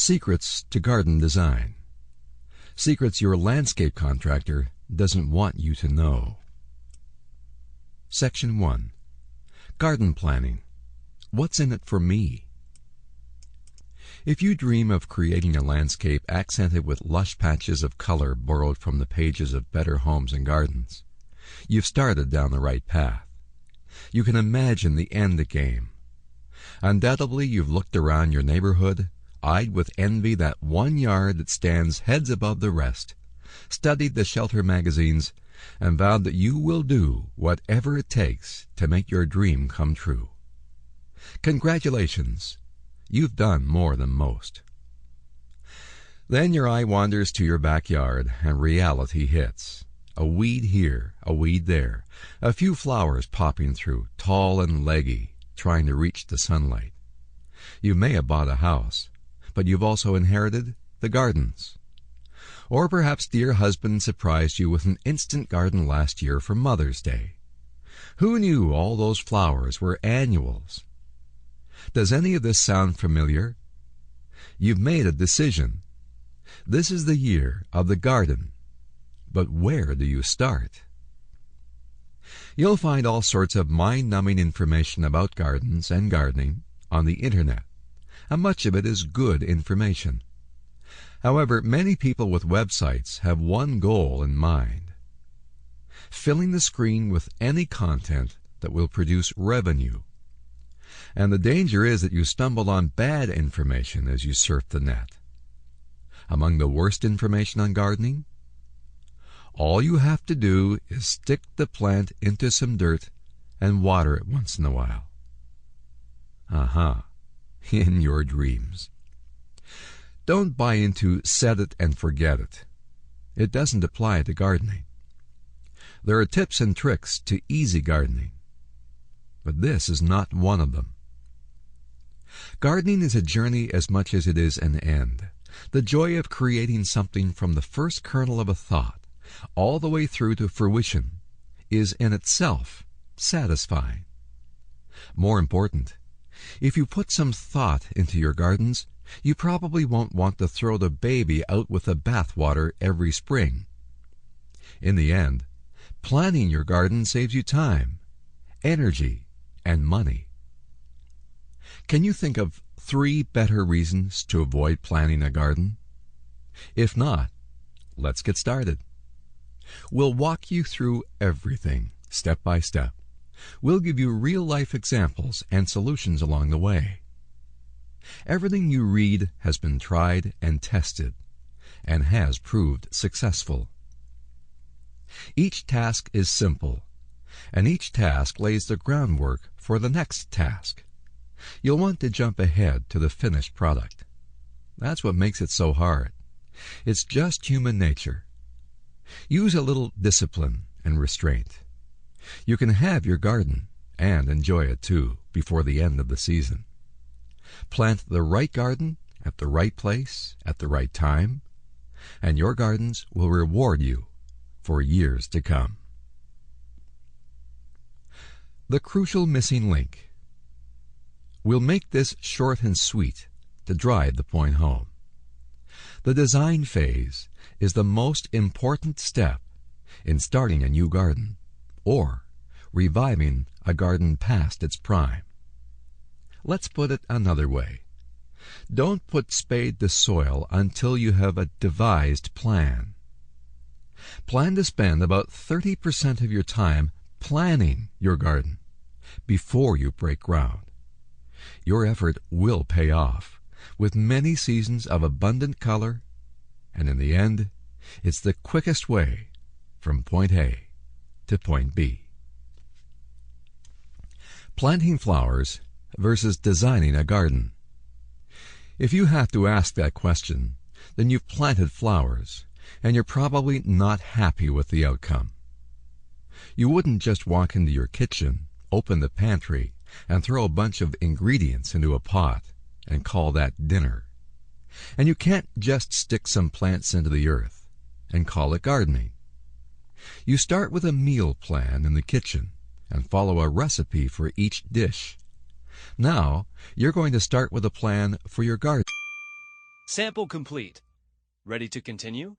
Secrets to garden design. Secrets your landscape contractor doesn't want you to know. Section 1. Garden planning. What's in it for me? If you dream of creating a landscape accented with lush patches of color borrowed from the pages of Better Homes and Gardens, you've started down the right path. You can imagine the end game. Undoubtedly, you've looked around your neighborhood, eyed with envy that one yard that stands heads above the rest, studied the shelter magazines, and vowed that you will do whatever it takes to make your dream come true. Congratulations! You've done more than most. Then your eye wanders to your backyard, and reality hits. A weed here, a weed there, a few flowers popping through, tall and leggy, trying to reach the sunlight. You may have bought a house, but you've also inherited the gardens. Or perhaps dear husband surprised you with an instant garden last year for Mother's Day. Who knew all those flowers were annuals? Does any of this sound familiar? You've made a decision. This is the year of the garden. But where do you start? You'll find all sorts of mind-numbing information about gardens and gardening on the Internet, and much of it is good information. However, many people with websites have one goal in mind: filling the screen with any content that will produce revenue. And the danger is that you stumble on bad information as you surf the net. Among the worst information on gardening, all you have to do is stick the plant into some dirt and water it once in a while. In your dreams. Don't buy into set it and forget it. It doesn't apply to gardening. There are tips and tricks to easy gardening, but this is not one of them. Gardening is a journey as much as it is an end. The joy of creating something from the first kernel of a thought all the way through to fruition is in itself satisfying. More important, if you put some thought into your gardens, you probably won't want to throw the baby out with the bathwater every spring. In the end, planning your garden saves you time, energy, and money. Can you think of 3 better reasons to avoid planning a garden? If not, let's get started. We'll walk you through everything, step by step. We'll give you real-life examples and solutions along the way. Everything you read has been tried and tested, and has proved successful. Each task is simple, and each task lays the groundwork for the next task. You'll want to jump ahead to the finished product. That's what makes it so hard. It's just human nature. Use a little discipline and restraint. You can have your garden, and enjoy it too, before the end of the season. Plant the right garden at the right place at the right time, and your gardens will reward you for years to come. The crucial missing link. We'll make this short and sweet to drive the point home. The design phase is the most important step in starting a new garden or reviving a garden past its prime. Let's put it another way. Don't put spade to soil until you have a devised plan. Plan to spend about 30% of your time planning your garden before you break ground. Your effort will pay off with many seasons of abundant color, and in the end, it's the quickest way from point A to point B. Planting flowers versus designing a garden. If you have to ask that question, then you've planted flowers, and you're probably not happy with the outcome. You wouldn't just walk into your kitchen, open the pantry, and throw a bunch of ingredients into a pot and call that dinner. And you can't just stick some plants into the earth and call it gardening. You start with a meal plan in the kitchen and follow a recipe for each dish. Now, you're going to start with a plan for your garden. Sample complete. Ready to continue?